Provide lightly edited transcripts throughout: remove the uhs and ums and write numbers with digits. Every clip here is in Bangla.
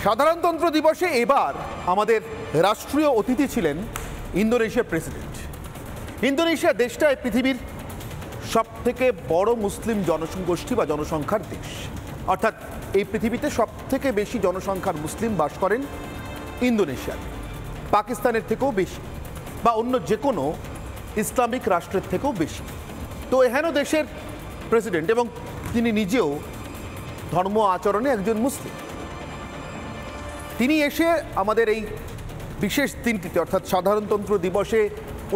সাধারণতন্ত্র দিবসে এবার আমাদের রাষ্ট্রীয় অতিথি ছিলেন ইন্দোনেশিয়ার প্রেসিডেন্ট। ইন্দোনেশিয়া দেশটাই পৃথিবীর সবথেকে বড় মুসলিম জনগোষ্ঠী বা জনসংখ্যার দেশ, অর্থাৎ এই পৃথিবীতে সবথেকে বেশি জনসংখ্যার মুসলিম বাস করেন ইন্দোনেশিয়াতে, পাকিস্তানের থেকেও বেশি বা অন্য যে কোনো ইসলামিক রাষ্ট্রের থেকেও বেশি। তো এহেন দেশের প্রেসিডেন্ট এবং তিনি নিজেও ধর্ম আচরণে একজন মুসলিম। তিনি এসে আমাদের এই বিশেষ দিনটিতে অর্থাৎ সাধারণতন্ত্র দিবসে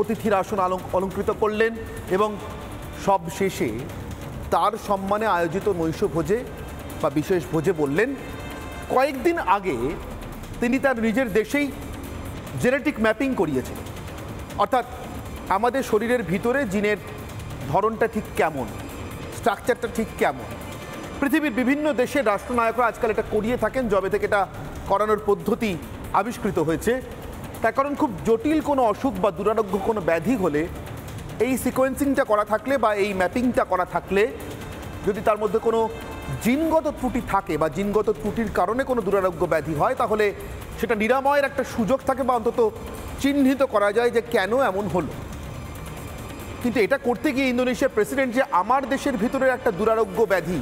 অতিথির আসন অলঙ্কৃত করলেন এবং সব শেষে তার সম্মানে আয়োজিত নৈশ ভোজে বা বিশেষ ভোজে বললেন, কয়েকদিন আগে তিনি তার নিজের দেশেই জেনেটিক ম্যাপিং করিয়েছেন, অর্থাৎ আমাদের শরীরের ভিতরে জিনের ধরনটা ঠিক কেমন, স্ট্রাকচারটা ঠিক কেমন। পৃথিবীর বিভিন্ন দেশের রাষ্ট্রনায়করা আজকাল এটা করিয়ে থাকেন, যবে থেকে এটা করানোর পদ্ধতি আবিষ্কৃত হয়েছে। তার কারণ খুব জটিল কোনো অসুখ বা দুরারোগ্য কোনো ব্যাধি হলে এই সিকোয়েন্সিংটা করা থাকলে বা এই ম্যাপিংটা করা থাকলে যদি তার মধ্যে কোনো জিনগত ত্রুটি থাকে বা জিনগত ত্রুটির কারণে কোনো দুরারোগ্য ব্যাধি হয়, তাহলে সেটা নিরাময়ের একটা সুযোগ থাকে বা অন্তত চিহ্নিত করা যায় যে কেন এমন হলো। কিন্তু এটা করতে গিয়ে ইন্দোনেশিয়ার প্রেসিডেন্ট যে আমার দেশের ভিতরের একটা দুরারোগ্য ব্যাধি,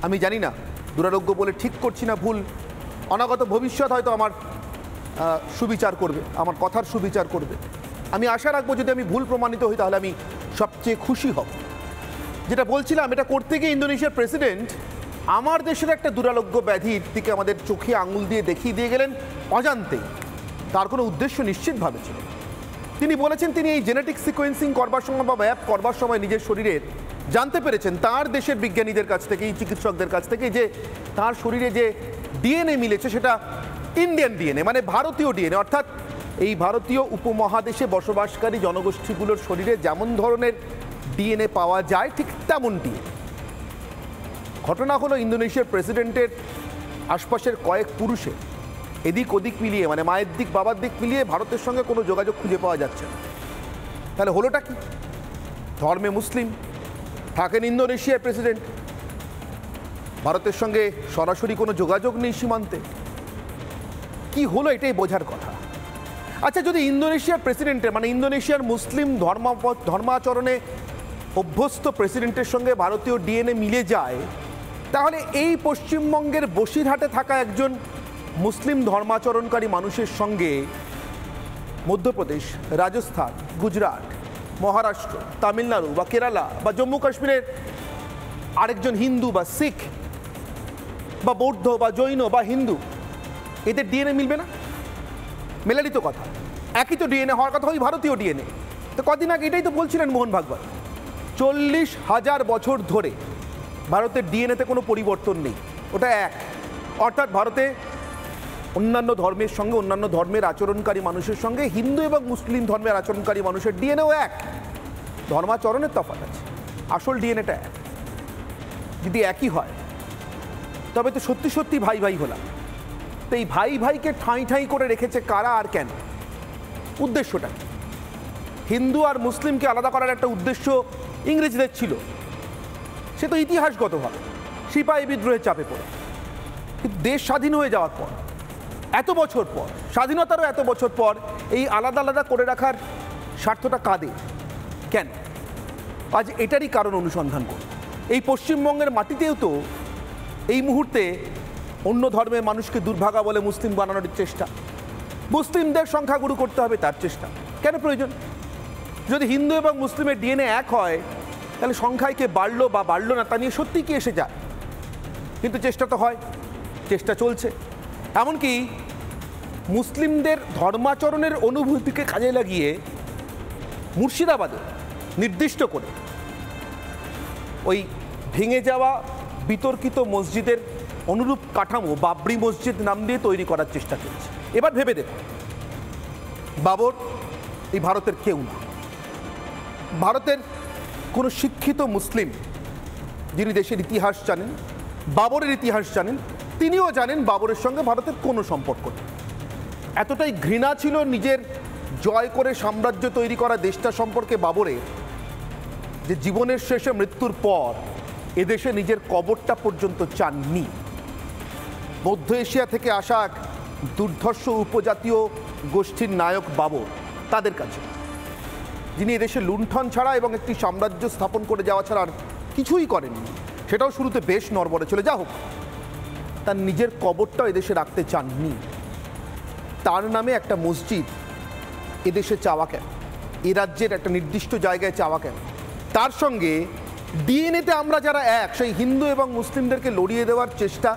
আমি জানি না দুরারোগ্য বলে ঠিক করছি না ভুল, অনাগত ভবিষ্যৎ হয়তো আমার সুবিচার করবে, আমার কথার সুবিচার করবে। আমি আশা রাখবো যদি আমি ভুল প্রমাণিত হই তাহলে আমি সবচেয়ে খুশি হব। যেটা বলছিলাম, এটা করতে গিয়ে ইন্দোনেশিয়ার প্রেসিডেন্ট আমার দেশের একটা দুরারোগ্য ব্যাধির দিকে আমাদের চোখে আঙুল দিয়ে দেখিয়ে দিয়ে গেলেন অজান্তেই। তার কোনো উদ্দেশ্য নিশ্চিতভাবে ছিল। তিনি বলেছেন তিনি এই জেনেটিক সিকোয়েন্সিং করবার সময় বা ম্যাপ করবার সময় নিজের শরীরের জানতে পেরেছেন তার দেশের বিজ্ঞানীদের কাছ থেকে, চিকিৎসকদের কাছ থেকে, যে তার শরীরে যে ডিএনএ মিলেছে সেটা ইন্ডিয়ান ডিএনএ, মানে ভারতীয় ডিএনএ, অর্থাৎ এই ভারতীয় উপমহাদেশে বসবাসকারী জনগোষ্ঠীগুলোর শরীরে যেমন ধরনের ডিএনএ পাওয়া যায় ঠিক তেমন ডিএনএ। ঘটনা হলো ইন্দোনেশিয়ার প্রেসিডেন্টের আশপাশের কয়েক পুরুষে এদিক ওদিক মিলিয়ে, মানে মায়ের দিক বাবার দিক মিলিয়ে ভারতের সঙ্গে কোনো যোগাযোগ খুঁজে পাওয়া যাচ্ছে না। তাহলে হলোটা কি? ধর্মে মুসলিম, থাকেন ইন্দোনেশিয়ার প্রেসিডেন্ট, ভারতের সঙ্গে সরাসরি কোনো যোগাযোগ নেই সীমান্তে। কি হলো এটাই বোঝার কথা। আচ্ছা, যদি ইন্দোনেশিয়ার প্রেসিডেন্টের মানে ইন্দোনেশিয়ার মুসলিম ধর্মাচরণে অভ্যস্ত প্রেসিডেন্টের সঙ্গে ভারতীয় ডিএনএ মিলে যায়, তাহলে এই পশ্চিমবঙ্গের বসিরহাটে থাকা একজন মুসলিম ধর্মাচরণকারী মানুষের সঙ্গে মধ্যপ্রদেশ, রাজস্থান, গুজরাট, মহারাষ্ট্র, তামিলনাড়ু বা কেরালা বা জম্মু কাশ্মীরের আরেকজন হিন্দু বা শিখ বা বৌদ্ধ বা জৈন বা হিন্দু, এদের ডিএনএ মিলবে না? মেলারই তো কথা, একই তো ডিএনএ হওয়ার কথা, ওই ভারতীয় ডিএনএ। তো কদিন আগে এটাই তো বলছিলেন মোহন ভাগবত, 40,000 বছর ধরে ভারতের ডিএনএতে কোনো পরিবর্তন নেই, ওটা এক। অর্থাৎ ভারতে অন্যান্য ধর্মের সঙ্গে, অন্যান্য ধর্মের আচরণকারী মানুষের সঙ্গে হিন্দু এবং মুসলিম ধর্মের আচরণকারী মানুষের ডিএনএও এক, ধর্মাচরণের তফাৎ আছে, আসল ডিএনএটা এক। যদি একই হয় তবে তো সত্যি সত্যি ভাই ভাই হলাম। তো এই ভাই ভাইকে ঠাঁই ঠাঁই করে রেখেছে কারা আর কেন? উদ্দেশ্যটা কি? হিন্দু আর মুসলিমকে আলাদা করার একটা উদ্দেশ্য ইংরেজদের ছিল, সে তো ইতিহাসগতভাবে সিপাহী বিদ্রোহের চাপে পড়ে। কিন্তু দেশ স্বাধীন হয়ে যাওয়ার পর, এত বছর পর, স্বাধীনতারও এত বছর পর, এই আলাদা আলাদা করে রাখার স্বার্থটা কাদের, কেন? আজ এটারই কারণ অনুসন্ধান করব। এই পশ্চিমবঙ্গের মাটিতেও তো এই মুহূর্তে অন্য ধর্মের মানুষকে দুর্ভাগা বলে মুসলিম বানানোর চেষ্টা, মুসলিমদের সংখ্যাগুরু করতে হবে তার চেষ্টা। কেন প্রয়োজন? যদি হিন্দু এবং মুসলিমের ডিএনএ এক হয় তাহলে সংখ্যায় কে বাড়লো বা বাড়লো না তা নিয়ে সত্যি কি এসে যায়? কিন্তু চেষ্টা তো হয়, চেষ্টা চলছে। এমনকি মুসলিমদের ধর্মাচরণের অনুভূতিকে কাজে লাগিয়ে মুর্শিদাবাদে নির্দিষ্ট করে ওই ভেঙে যাওয়া বিতর্কিত মসজিদের অনুরূপ কাঠামো বাবরি মসজিদ নাম দিয়ে তৈরি করার চেষ্টা চলছে। এবার ভেবে দেখুন, বাবর এই ভারতের কেউ না। ভারতের কোনো শিক্ষিত মুসলিম যিনি দেশের ইতিহাস জানেন, বাবরের ইতিহাস জানেন, তিনিও জানেন বাবরের সঙ্গে ভারতের কোনো সম্পর্ক নেই। এতটাই ঘৃণা ছিল নিজের জয় করে সাম্রাজ্য তৈরি করা দেশটা সম্পর্কে বাবরের, যে জীবনের শেষে মৃত্যুর পর এদেশে নিজের কবরটা পর্যন্ত চাননি। মধ্য এশিয়া থেকে আসা এক দুর্ধর্ষ উপজাতীয় গোষ্ঠীর নায়ক বাবর তাদের কাছে, যিনি এদেশে লুণ্ঠন ছাড়া এবং একটি সাম্রাজ্য স্থাপন করে যাওয়া ছাড়া আর কিছুই করেননি। সেটাও শুরুতে বেশ নড়বড়ে চলে, যা হোক, তার নিজের কবরটাও এদেশে রাখতে চাননি। তার নামে একটা মসজিদ এদেশে চাওয়া কেন? এ রাজ্যের একটা নির্দিষ্ট জায়গায় চাওয়া কেন? তার সঙ্গে ডিএনএতে আমরা যারা এক, সেই হিন্দু এবং মুসলিমদেরকে লড়িয়ে দেওয়ার চেষ্টা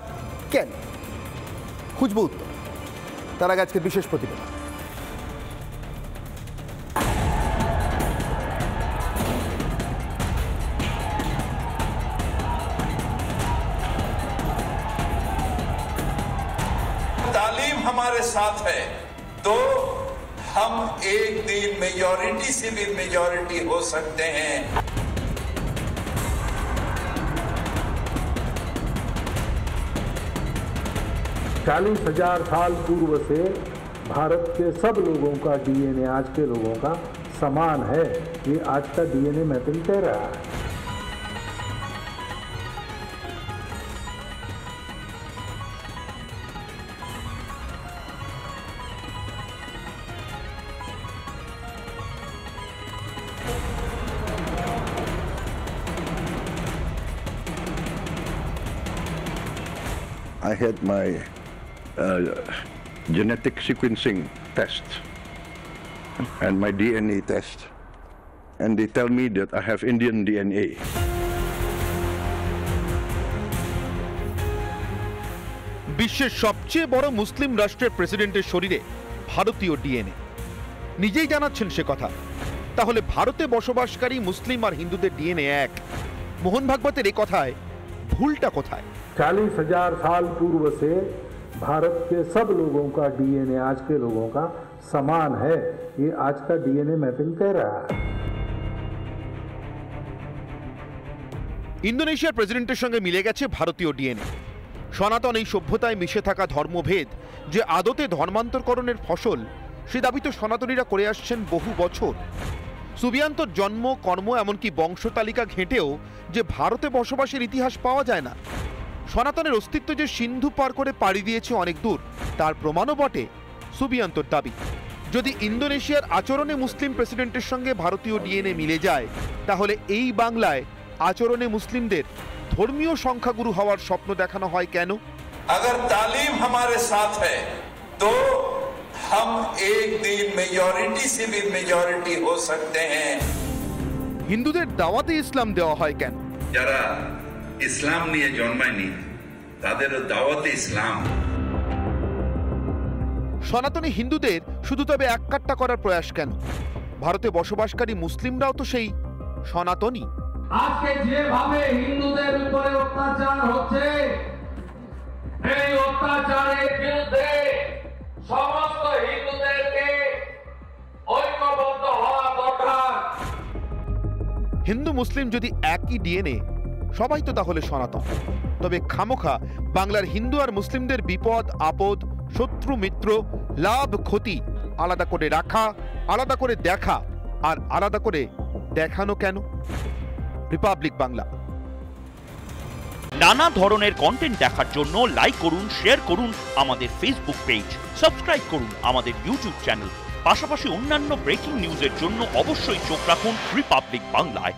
কেন? খুঁজব উত্তর। তার আগে আজকের বিশেষ প্রতিবেদন। तालीम हमारे साथ है तो हम एक दिन मेजॉरिटी से भी मेजॉरिटी हो सकते हैं। 40,000 साल पूर्व से भारत के सब लोगों का डीएनए आज के लोगों का समान है, ये आज का डीएनए मैपिंग कह रहा है। I had my genetic sequencing test and my DNA test, and they tell me that I have Indian DNA. বিশ্বের সবচেয়ে বড় মুসলিম রাষ্ট্রের প্রেসিডেন্টের শরীরে ভারতীয় ডিএনএ, নিজেই জানাচ্ছেন সে কথা। তাহলে ভারতে বসবাসকারী মুসলিম আর হিন্দুদের ডিএনএ এক। মোহন ভাগবতের এই কথায় ভুলটা কোথায়? 40,000 साल पूर्व से भारत के सब लोगों का डीएनए आज के लोगों का समान है, ये आज का डीएनए मैपिंग कह रहा है। ইন্দোনেশিয়ার প্রেসিডেন্টের সঙ্গে মিলে গেছে ভারতীয় ডিএনএ। সনাতন এই সভ্যতায় মিশে থাকা ধর্মভেদ যে আদতে ধর্মান্তরকরণের ফসল, সে দাবি তো সনাতনীরা করে আসছেন বহু বছর। সুবিয়ান্তর জন্ম, কর্ম, এমনকি বংশতালিকা ঘেঁটেও যে ভারতে বসবাসের ইতিহাস পাওয়া যায় না। সনাতনের অস্তিত্ব যে সিন্ধু পার করে পাড়ি দিয়েছে অনেক দূর, তার প্রমাণও বটে সুবিয়ান্তর দাবি। যদি ইন্দোনেশিয়ার আচরণে মুসলিম প্রেসিডেন্টের সঙ্গে ভারতীয় ডিএনএ মিলে যায়, তাহলে এই বাংলায় আচরণে মুসলিমদের ধর্মীয় সংখ্যাগুরু হওয়ার স্বপ্ন দেখানো হয় কেন? अगर तालीम हमारे साथ है तो हम एक दिन मेजॉरिटी से भी मेजॉरिटी हो सकते हैं। হিন্দুদের দাওয়াতে ইসলাম দেওয়া হয় কেন? যারা ইসলাম নিয়ে জন্মায়নি তাদের দাওয়াতে ইসলাম। সনাতনী হিন্দুদের শুধু তবে এককাট্টা করার প্রয়াস কেন? ভারতে বসবাসকারী মুসলিমরাও তো সেই সনাতনী। আজকে যেভাবে হিন্দুদের উপরে অত্যাচার হচ্ছে, এই অত্যাচারের বিরুদ্ধে সমস্ত হিন্দুদেরকে ঐক্যবদ্ধ হওয়া দরকার। হিন্দু মুসলিম যদি একই ডিএনএ, সবাই তো তাহলে সনাতন। তবে খামোখা বাংলার হিন্দু আর মুসলিমদের বিপদ আপদ, শত্রু মিত্র, লাভ ক্ষতি আলাদা করে রাখা, আলাদা করে দেখা আর আলাদা করে দেখানো কেন? রিপাবলিক বাংলা। নানা ধরনের কন্টেন্ট দেখার জন্য লাইক করুন, শেয়ার করুন আমাদের ফেসবুক পেজ, সাবস্ক্রাইব করুন আমাদের ইউটিউব চ্যানেল। পাশাপাশি অন্যান্য ব্রেকিং নিউজের জন্য অবশ্যই চোখ রাখুন রিপাবলিক বাংলায়।